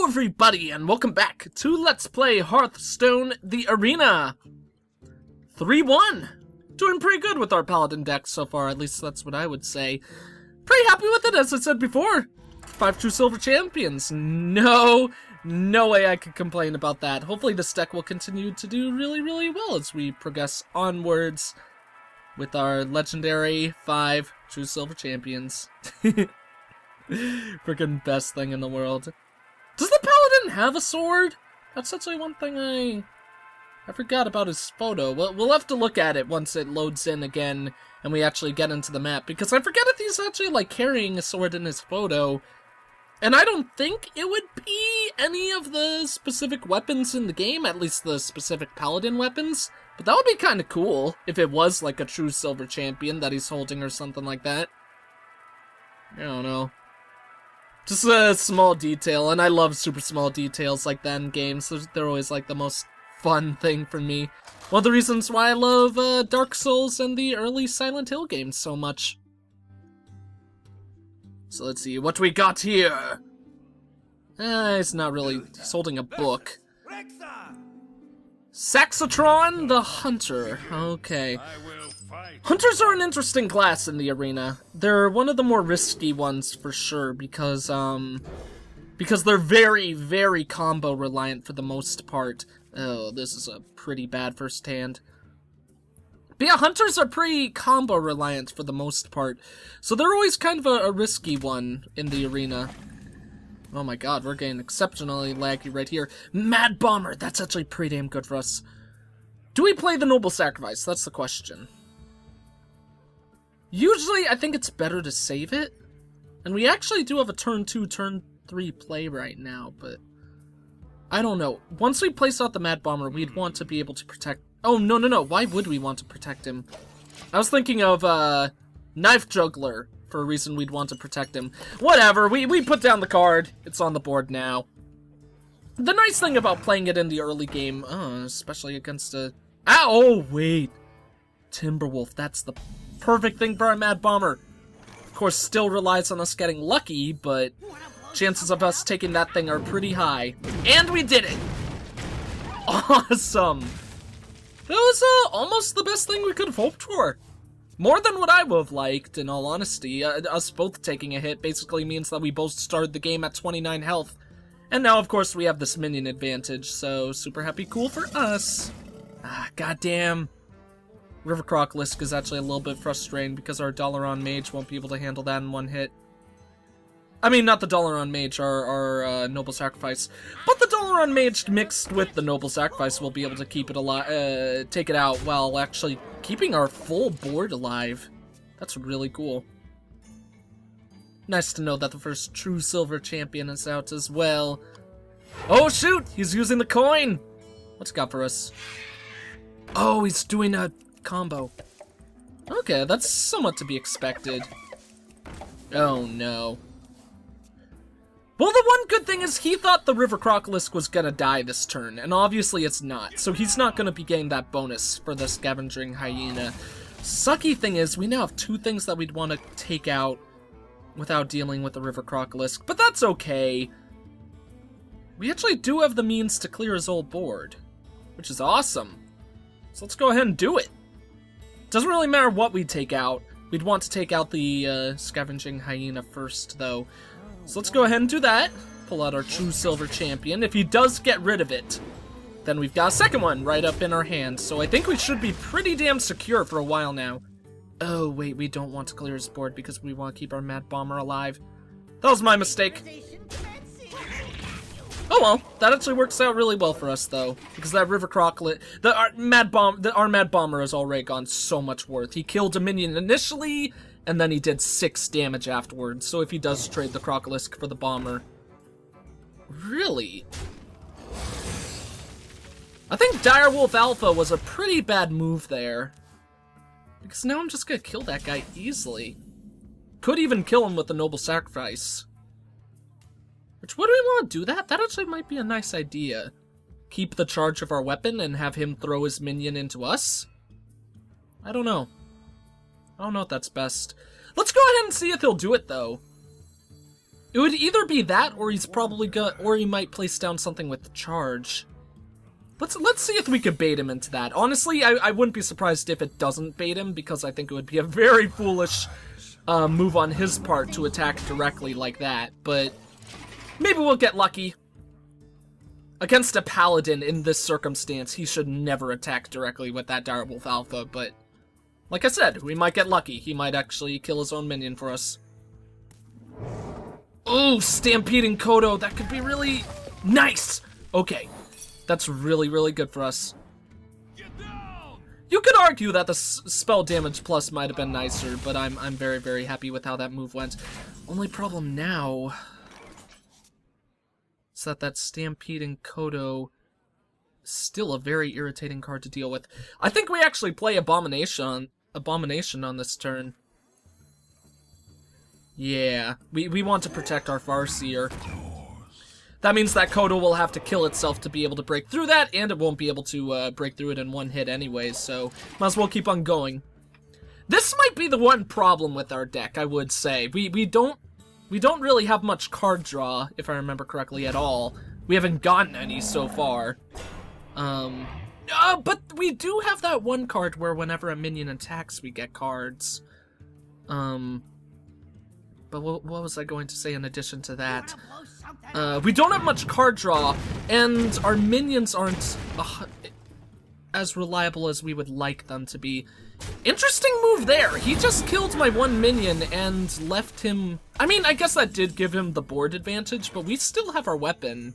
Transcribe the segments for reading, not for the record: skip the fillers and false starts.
Hello everybody and welcome back to Let's Play Hearthstone, the Arena. 3-1. Doing pretty good with our Paladin deck so far, at least that's what I would say. Pretty happy with it, as I said before. 5 Truesilver champions. No way I could complain about that. Hopefully this deck will continue to do really well as we progress onwards with our legendary 5 Truesilver champions. Freaking best thing in the world. Does the Paladin have a sword? That's actually one thing I forgot about his photo. We'll have to look at it once it loads in again and we actually get into the map, because I forget if he's actually like carrying a sword in his photo. And I don't think it would be any of the specific weapons in the game, at least the specific Paladin weapons. But that would be kind of cool if it was like a Truesilver champion that he's holding or something like that. I don't know. Just a small detail, and I love super small details like that in games. They're always like the most fun thing for me. One of the reasons why I love Dark Souls and the early Silent Hill games so much. So let's see, what we got here? It's not really, he's holding a book. Saxotron the Hunter, okay. Hunters are an interesting class in the arena. They're one of the more risky ones for sure, because they're very combo reliant for the most part. Oh, this is a pretty bad first hand. But yeah, hunters are pretty combo reliant for the most part, so they're always kind of a risky one in the arena. Oh my god, we're getting exceptionally laggy right here. Mad Bomber, that's actually pretty damn good for us. Do we play the Noble Sacrifice? That's the question. Usually, I think it's better to save it. And we actually do have a turn 2, turn 3 play right now, but I don't know. Once we place out the Mad Bomber, we'd want to be able to protect... Oh, no. Why would we want to protect him? I was thinking of, Knife Juggler, for a reason we'd want to protect him. Whatever, we put down the card. It's on the board now. The nice thing about playing it in the early game, especially against a... Oh, wait. Timberwolf, that's the perfect thing for our Mad Bomber. Of course, still relies on us getting lucky, but chances of us taking that thing are pretty high. And we did it! Awesome! That was almost the best thing we could have hoped for. More than what I would have liked, in all honesty. Us both taking a hit basically means that we both started the game at 29 health. And now, of course, we have this minion advantage, so super happy cool for us. Goddamn. River Crocolisk is actually a little bit frustrating because our Dalaran Mage won't be able to handle that in one hit. I mean, not the Dalaran Mage, our Noble Sacrifice. But the Dalaran Mage mixed with the Noble Sacrifice will be able to keep it alive, take it out while actually keeping our full board alive. That's really cool. Nice to know that the first Truesilver champion is out as well. Oh shoot! He's using the coin! What's he got for us? Oh, he's doing a combo. Okay, that's somewhat to be expected. Oh no. Well, the one good thing is he thought the River Crocolisk was gonna die this turn, and obviously it's not, so he's not gonna be getting that bonus for the Scavenging Hyena. Sucky thing is, we now have 2 things that we'd want to take out without dealing with the River Crocolisk, but that's okay. We actually do have the means to clear his old board, which is awesome. So let's go ahead and do it. Doesn't really matter what we take out. We'd want to take out the Scavenging Hyena first, though. So let's go ahead and do that. Pull out our Truesilver champion. If he does get rid of it, then we've got a second one right up in our hand. So I think we should be pretty damn secure for a while now. Oh, wait, we don't want to clear his board because we want to keep our Mad Bomber alive. That was my mistake. Oh well, that actually works out really well for us though, because that River Crocolisk, our Mad Bomber has already gone so much worth. He killed a minion initially, and then he did 6 damage afterwards, so if he does trade the Crocolisk for the Bomber... Really? I think Direwolf Alpha was a pretty bad move there, because now I'm just gonna kill that guy easily. Could even kill him with the Noble Sacrifice. Which, would we want to do that? That actually might be a nice idea. Keep the charge of our weapon and have him throw his minion into us? I don't know. I don't know if that's best. Let's go ahead and see if he'll do it, though. It would either be that, or he's probably or he might place down something with the charge. Let's see if we could bait him into that. Honestly, I wouldn't be surprised if it doesn't bait him, because I think it would be a very foolish move on his part to attack directly like that. But maybe we'll get lucky. Against a Paladin in this circumstance, he should never attack directly with that Direwolf Alpha, but like I said, we might get lucky. He might actually kill his own minion for us. Ooh, Stampeding Kodo, that could be really nice! Okay, that's really, really good for us. You could argue that the spell damage plus might have been nicer, but I'm very, very happy with how that move went. Only problem now is that Stampeding Kodo is still a very irritating card to deal with. I think we actually play Abomination on this turn. Yeah, we want to protect our Farseer. That means that Kodo will have to kill itself to be able to break through that, and it won't be able to break through it in one hit anyways, so might as well keep on going. This might be the one problem with our deck, I would say. We don't really have much card draw, if I remember correctly, at all. We haven't gotten any so far. But we do have that one card where whenever a minion attacks, we get cards. But what was I going to say in addition to that? We don't have much card draw, and our minions aren't as reliable as we would like them to be. Interesting move there. He just killed my one minion and left him... I mean, I guess that did give him the board advantage, but we still have our weapon.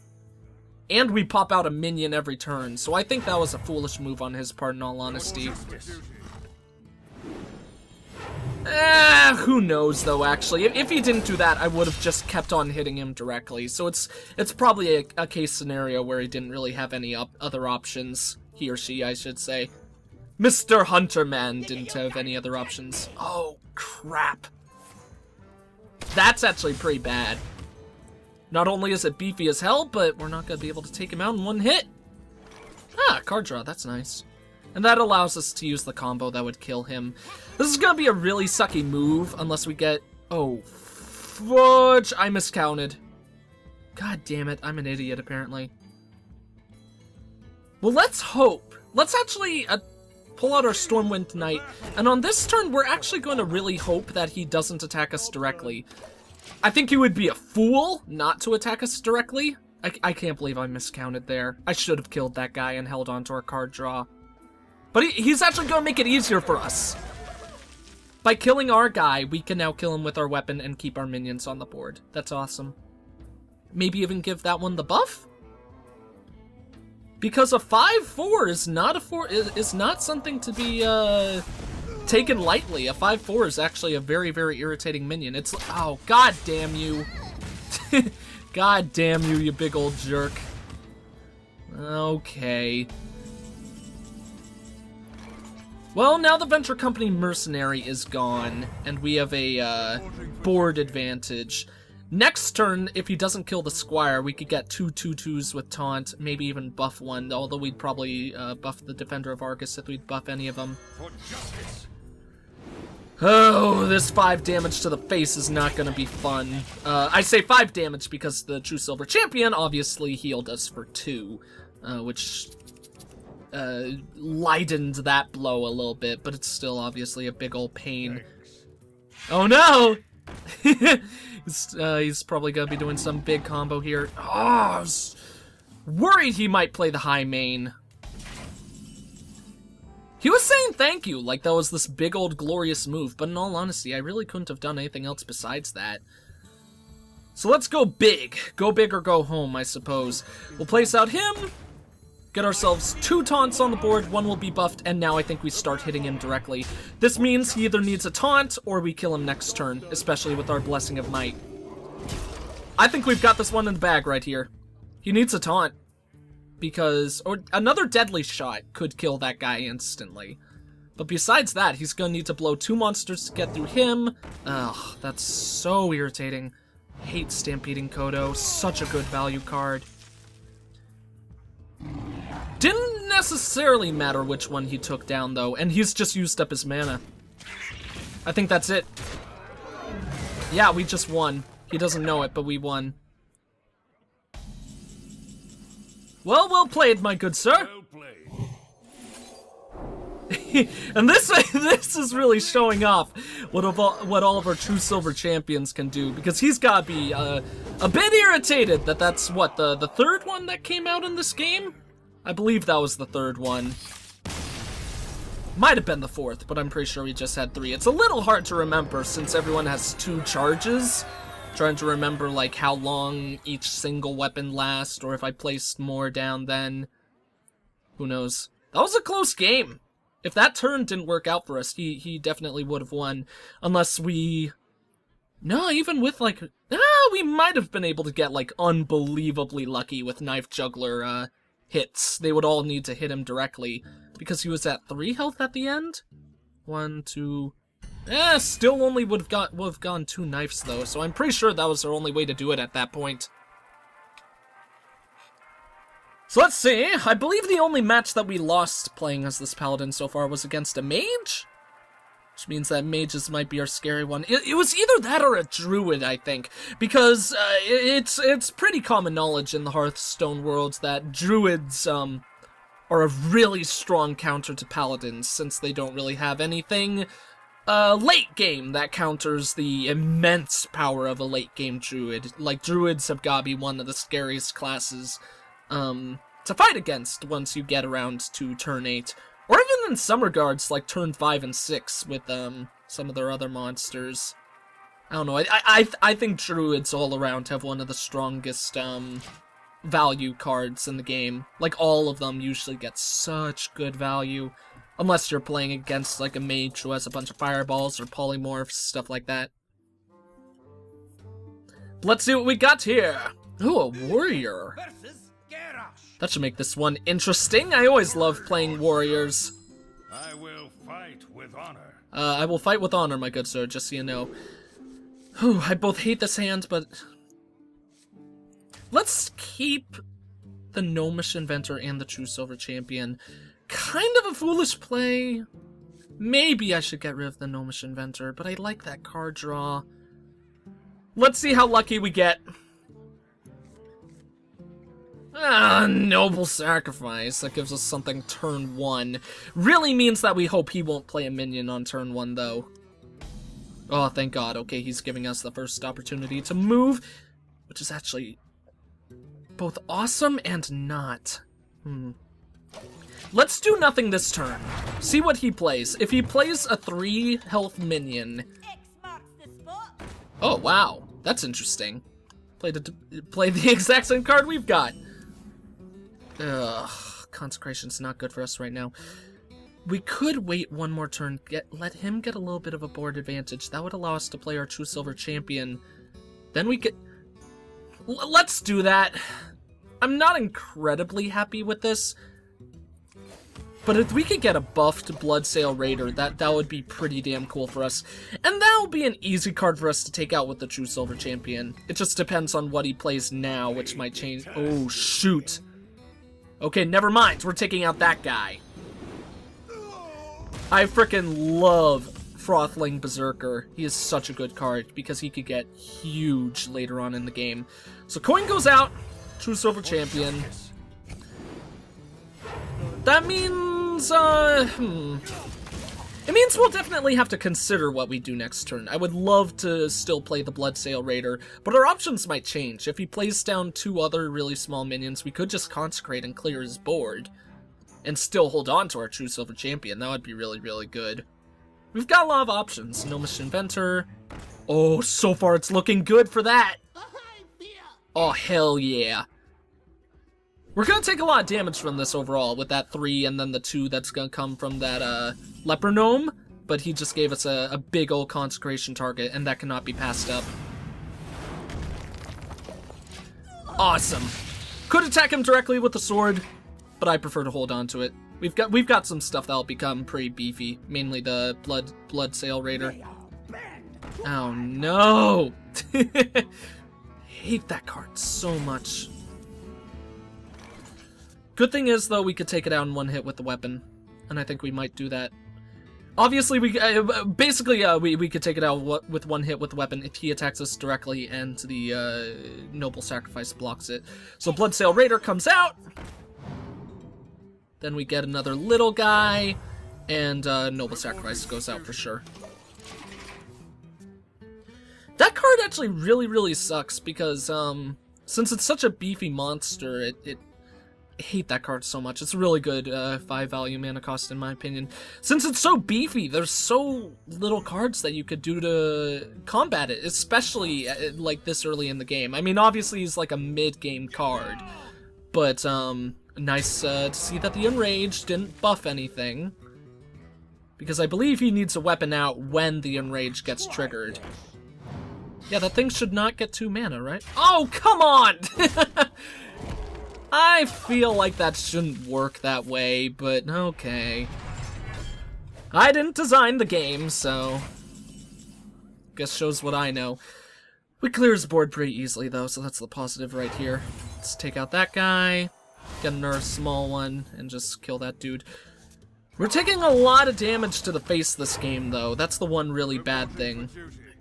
And we pop out a minion every turn, so I think that was a foolish move on his part, in all honesty. Who knows, though, actually. If he didn't do that, I would have just kept on hitting him directly. So it's probably a case scenario where he didn't really have any other options. He or she, I should say. Mr. Hunterman didn't have any other options. Oh, crap. That's actually pretty bad. Not only is it beefy as hell, but we're not going to be able to take him out in one hit. Ah, card draw, that's nice. And that allows us to use the combo that would kill him. This is going to be a really sucky move unless we get... Oh, fudge, I miscounted. God damn it, I'm an idiot apparently. Well, let's hope. Let's actually pull out our Stormwind Knight. And on this turn, we're actually going to really hope that he doesn't attack us directly. I think he would be a fool not to attack us directly. I can't believe I miscounted there. I should have killed that guy and held on to our card draw. But he's actually going to make it easier for us. By killing our guy, we can now kill him with our weapon and keep our minions on the board. That's awesome. Maybe even give that one the buff? Because a 5/4 is not something to be taken lightly. A 5/4 is actually a very, very irritating minion. It's... Oh, god damn you. God damn you, you big old jerk. Okay. Well, now the Venture Company Mercenary is gone, and we have a board advantage. Next turn, if he doesn't kill the Squire, we could get 2 2/2s with Taunt, maybe even buff one, although we'd probably buff the Defender of Argus if we'd buff any of them. Oh, this 5 damage to the face is not going to be fun. I say 5 damage because the Truesilver champion obviously healed us for 2, which lightened that blow a little bit, but it's still obviously a big old pain. Oh no! He's probably going to be doing some big combo here. Oh, I was worried he might play the high main. He was saying thank you, like that was this big old glorious move, but in all honesty, I really couldn't have done anything else besides that. So let's go big. Go big or go home, I suppose. We'll place out him, get ourselves 2 taunts on the board, 1 will be buffed, and now I think we start hitting him directly. This means he either needs a taunt, or we kill him next turn, especially with our Blessing of Might. I think we've got this one in the bag right here. He needs a taunt. Because, or another deadly shot could kill that guy instantly. But besides that, he's gonna need to blow 2 monsters to get through him. Ugh, that's so irritating. Hate Stampeding Kodo, such a good value card. Didn't necessarily matter which one he took down though, and he's just used up his mana. I think that's it. Yeah, we just won. He doesn't know it, but we won. Well played, my good sir. Well played. And this is really showing off what all of our Truesilver champions can do, because he's got to be a bit irritated that that's what the third one that came out in this game. I believe that was the third one. Might have been the fourth, but I'm pretty sure we just had 3. It's a little hard to remember since everyone has 2 charges. Trying to remember like how long each single weapon lasts, or if I placed more down then. Who knows? That was a close game. If that turn didn't work out for us, he definitely would have won. Unless we... No, even with like... we might have been able to get like unbelievably lucky with Knife Juggler hits. They would all need to hit him directly. Because he was at 3 health at the end? 1, 2... still only would have gone 2 knives though, so I'm pretty sure that was our only way to do it at that point. So let's see, I believe the only match that we lost playing as this Paladin so far was against a mage? Which means that mages might be our scary one. It was either that or a druid, I think, because it's pretty common knowledge in the Hearthstone world that druids are a really strong counter to paladins, since they don't really have anything late game that counters the immense power of a late game druid. Like, druids have gotta be one of the scariest classes to fight against once you get around to turn 8. Or even in some regards, like turn 5 and 6 with some of their other monsters. I don't know, I think druids all around have one of the strongest value cards in the game. Like, all of them usually get such good value. Unless you're playing against, like, a mage who has a bunch of fireballs or polymorphs, stuff like that. Let's see what we got here. Ooh, a warrior. That should make this one interesting. I always love playing warriors. I will fight with honor. I will fight with honor, my good sir, just so you know. Whew, I both hate this hand, but... Let's keep the Gnomish Inventor and the Truesilver Champion. Kind of a foolish play. Maybe I should get rid of the Gnomish Inventor, but I like that card draw. Let's see how lucky we get. Noble Sacrifice. That gives us something turn 1. Really means that we hope he won't play a minion on turn 1, though. Oh, thank God. Okay, he's giving us the first opportunity to move, which is actually both awesome and not. Let's do nothing this turn. See what he plays. If he plays a 3 health minion... Oh, wow. That's interesting. Play the exact same card we've got. Ugh. Consecration's not good for us right now. We could wait one more turn. Let him get a little bit of a board advantage. That would allow us to play our Truesilver Champion. Then we could... Let's do that. I'm not incredibly happy with this. But if we could get a buffed Bloodsail Raider, that would be pretty damn cool for us. And that will be an easy card for us to take out with the Truesilver Champion. It just depends on what he plays now, which might change. Oh, shoot. Okay, never mind. We're taking out that guy. I frickin' love Frothling Berserker. He is such a good card because he could get huge later on in the game. So coin goes out. Truesilver Champion. That means, it means we'll definitely have to consider what we do next turn. I would love to still play the Bloodsail Raider, but our options might change. If he plays down 2 other really small minions, we could just consecrate and clear his board, and still hold on to our Truesilver Champion. That would be really, really good. We've got a lot of options. Gnomish Inventor. Oh, so far it's looking good for that. Oh, hell yeah. We're gonna take a lot of damage from this overall, with that 3 and then the 2 that's gonna come from that Leper Gnome, but he just gave us a big old consecration target, and that cannot be passed up. Awesome. Could attack him directly with the sword, but I prefer to hold on to it. We've got some stuff that'll become pretty beefy, mainly the Bloodsail Raider. Oh no! Hate that card so much. Good thing is, though, we could take it out in one hit with the weapon, and I think we might do that. Obviously, we could take it out with one hit with the weapon if he attacks us directly and the Noble Sacrifice blocks it. So Bloodsail Raider comes out. Then we get another little guy, and Noble Sacrifice goes out for sure. That card actually really sucks because since it's such a beefy monster, I hate that card so much. It's a really good 5 value mana cost in my opinion. Since it's so beefy, there's so little cards that you could do to combat it, especially like this early in the game. I mean, obviously he's like a mid-game card, but nice to see that the Enraged didn't buff anything, because I believe he needs a weapon out when the Enraged gets triggered. Yeah, that thing should not get 2 mana, right? Oh, come on! I feel like that shouldn't work that way, but okay. I didn't design the game, so guess shows what I know. We clear his board pretty easily, though, so that's the positive right here. Let's take out that guy, get another small one, and just kill that dude. We're taking a lot of damage to the face this game, though. That's the one really bad thing.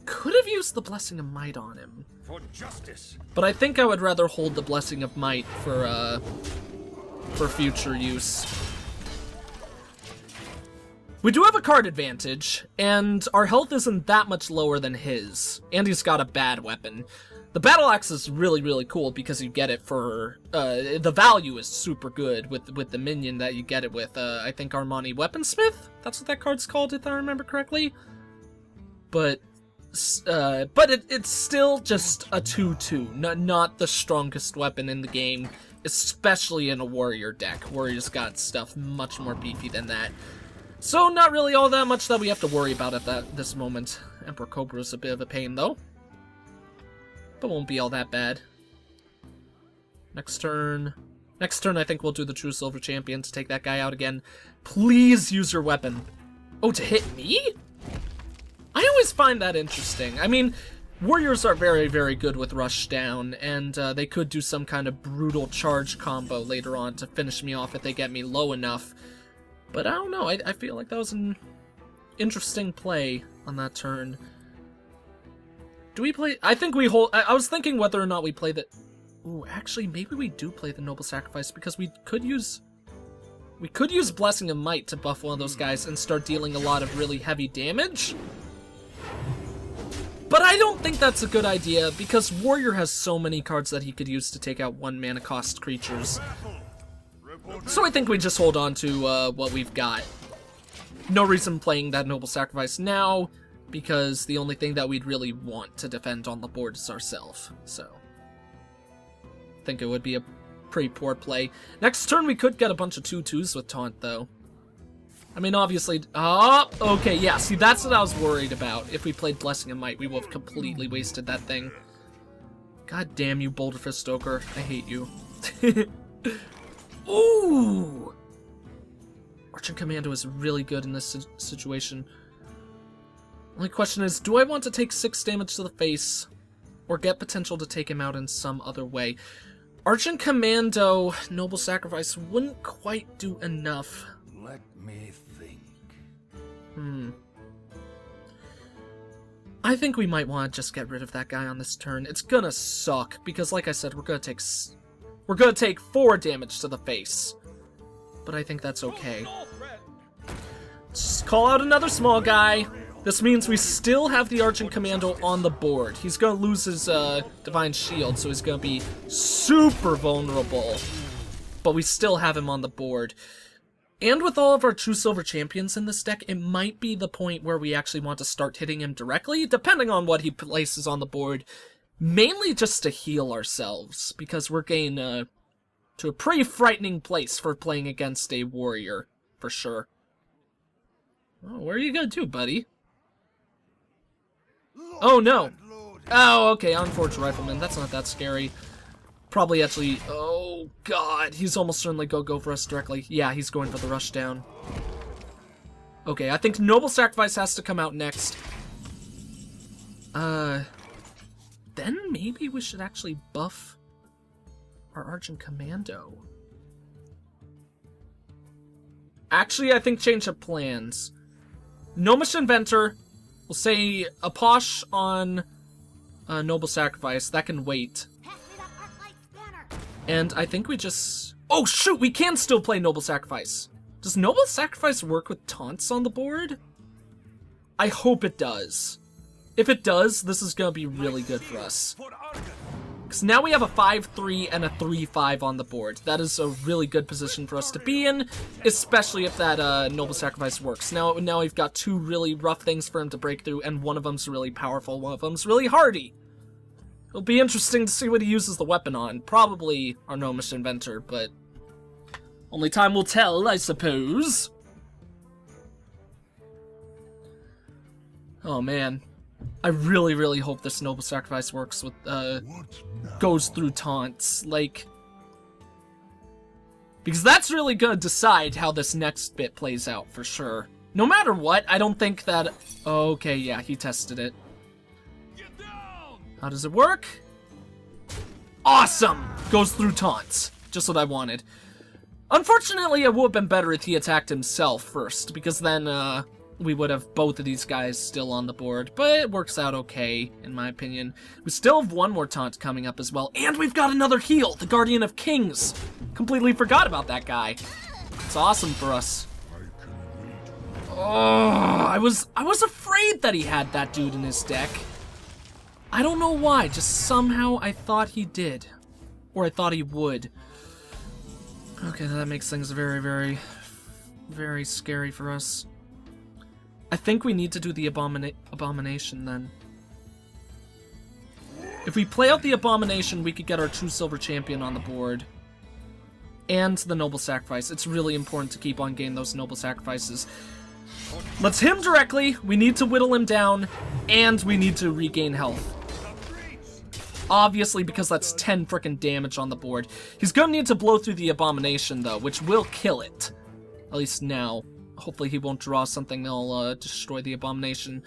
Could have used the Blessing of Might on him. For justice. But I think I would rather hold the Blessing of Might for future use. We do have a card advantage, and our health isn't that much lower than his. And he's got a bad weapon. The Battle Axe is really cool because you get it for, the value is super good with the minion that you get it with. I think Armani Weaponsmith? That's what that card's called, if I remember correctly. But it's still just a 2/2, not the strongest weapon in the game, especially in a warrior deck. Warrior's got stuff much more beefy than that. So not really all that much that we have to worry about at this moment. Emperor Cobra's a bit of a pain though, but won't be all that bad. Next turn I think we'll do the Truesilver champion to take that guy out again. Please use your weapon. Oh, to hit me? I always find that interesting. I mean, warriors are very good with rush down, and they could do some kind of brutal charge combo later on to finish me off if they get me low enough. But I don't know, I feel like that was an interesting play on that turn. Do we play? I think we hold. I was thinking whether or not we play the. Ooh, actually, maybe we do play the Noble Sacrifice because we could use Blessing of Might to buff one of those guys and start dealing a lot of really heavy damage. But I don't think that's a good idea, because Warrior has so many cards that he could use to take out 1 mana cost creatures. So I think we just hold on to what we've got. No reason playing that Noble Sacrifice now, because the only thing that we'd really want to defend on the board is ourselves. So I think it would be a pretty poor play. Next turn we could get a bunch of 2/2s with Taunt, though. I mean, obviously... Oh, okay, yeah, see, that's what I was worried about. If we played Blessing of Might, we would have completely wasted that thing. God damn you, Boulderfist Stoker. I hate you. Ooh! Archer Commando is really good in this situation. Only question is, do I want to take 6 damage to the face, or get potential to take him out in some other way? Archon Commando, Noble Sacrifice wouldn't quite do enough. Let me think. I think we might want to just get rid of that guy on this turn. It's gonna suck, because like I said, we're gonna take 4 damage to the face. But I think that's okay. Just call out another small guy. This means we still have the Archon Commando on the board. He's gonna lose his Divine Shield, so he's gonna be super vulnerable. But we still have him on the board. And with all of our Truesilver champions in this deck, it might be the point where we actually want to start hitting him directly, depending on what he places on the board. Mainly just to heal ourselves, because we're getting to a pretty frightening place for playing against a warrior, for sure. Oh, where are you gonna do, buddy? Oh, no. Oh, okay, Unforged Rifleman. That's not that scary. Probably actually... Oh, God. He's almost certainly go for us directly. Yeah, he's going for the rush down. Okay, I think Noble Sacrifice has to come out next. Then maybe we should actually buff our Archon Commando. Actually, I think change of plans. Gnomish Inventor. We'll say a Posh on Noble Sacrifice. That can wait. And I think we just... Oh, shoot! We can still play Noble Sacrifice. Does Noble Sacrifice work with taunts on the board? I hope it does. If it does, this is going to be really good for us. Because now we have a 5-3 and a 3-5 on the board. That is a really good position for us to be in, especially if that Noble Sacrifice works. Now we've got two really rough things for him to break through, and one of them's really powerful, one of them's really hardy. It'll be interesting to see what he uses the weapon on. Probably our Gnomish Inventor, but only time will tell, I suppose. Oh man. I really, really hope this Noble Sacrifice works with, goes through taunts, like... Because that's really gonna decide how this next bit plays out, for sure. No matter what, I don't think that... Okay, yeah, he tested it. How does it work? Awesome! Goes through taunts. Just what I wanted. Unfortunately, it would have been better if he attacked himself first, because then, we would have both of these guys still on the board, but it works out okay, in my opinion. We still have one more taunt coming up as well, and we've got another heal, the Guardian of Kings. Completely forgot about that guy. It's awesome for us. Oh, I was afraid that he had that dude in his deck. I don't know why, just somehow I thought he did. Or I thought he would. Okay, that makes things very, very, very scary for us. I think we need to do the Abomination then. If we play out the Abomination, we could get our Truesilver champion on the board. And the Noble Sacrifice. It's really important to keep on getting those Noble Sacrifices. Let's hit him directly, we need to whittle him down, and we need to regain health. Obviously, because that's 10 frickin' damage on the board. He's gonna need to blow through the Abomination, though, which will kill it. At least now. Hopefully he won't draw something that'll destroy the Abomination.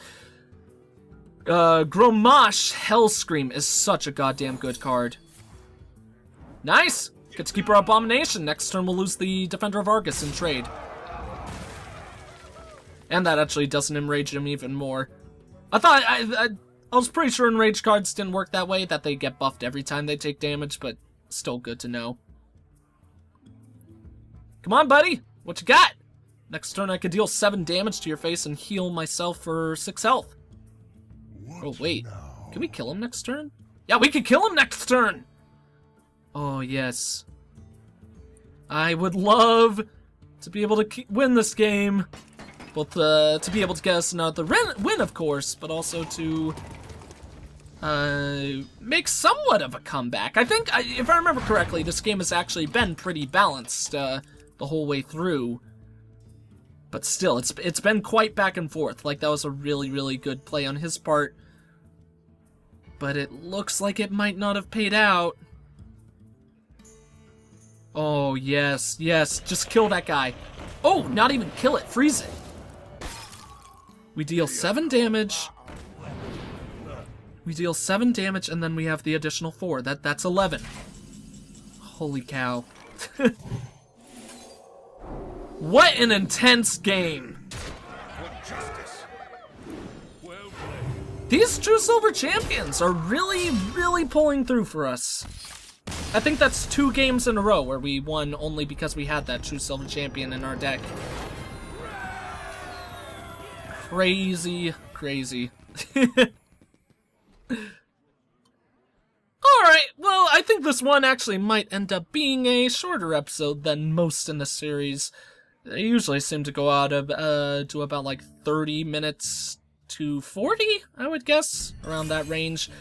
Gromash Hellscream is such a goddamn good card. Nice! Get to keep our Abomination. Next turn we'll lose the Defender of Argus in trade. And that actually doesn't enrage him even more. I was pretty sure enraged cards didn't work that way, that they get buffed every time they take damage, but still good to know. Come on, buddy! What you got? Next turn I could deal 7 damage to your face and heal myself for 6 health. Oh, wait. Can we kill him next turn? Yeah, we can kill him next turn! Oh, yes. I would love to be able to win this game. Both to be able to get us another win, of course, but also to make somewhat of a comeback. I think, if I remember correctly, this game has actually been pretty balanced the whole way through. But still, it's been quite back and forth. Like, that was a really, really good play on his part. But it looks like it might not have paid out. Oh, yes, yes. Just kill that guy. Oh, not even kill it. Freeze it. We deal 7 damage. We deal 7 damage, and then we have the additional 4. That's 11. Holy cow. What an intense game! These Truesilver champions are really, really pulling through for us. I think that's 2 games in a row where we won only because we had that Truesilver champion in our deck. Crazy, crazy. Alright, well, I think this one actually might end up being a shorter episode than most in the series. They usually seem to go out to about like 30 minutes to 40, I would guess, around that range.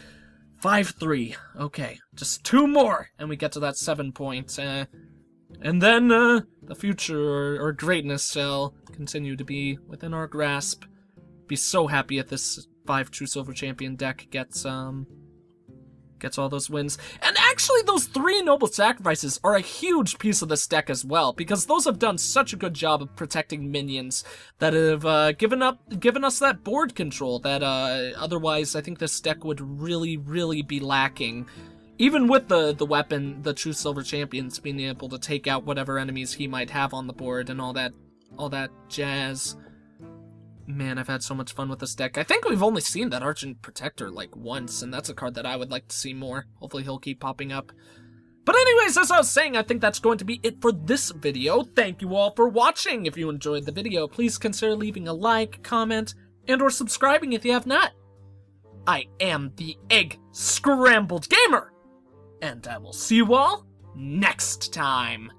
5-3, okay, just 2 more, and we get to that 7 point, and then the future or greatness shall continue to be within our grasp. Be so happy if this 5 Truesilver champion deck gets all those wins. And actually, those 3 Noble Sacrifices are a huge piece of this deck as well, because those have done such a good job of protecting minions that have given us that board control that otherwise I think this deck would really, really be lacking. Even with the weapon, the Truesilver champions being able to take out whatever enemies he might have on the board and all that jazz. Man, I've had so much fun with this deck. I think we've only seen that Argent Protector like once, and that's a card that I would like to see more. Hopefully he'll keep popping up. But anyways, as I was saying, I think that's going to be it for this video. Thank you all for watching. If you enjoyed the video, please consider leaving a like, comment, and or subscribing if you have not. I am the EggScrambledGamer, and I will see you all next time.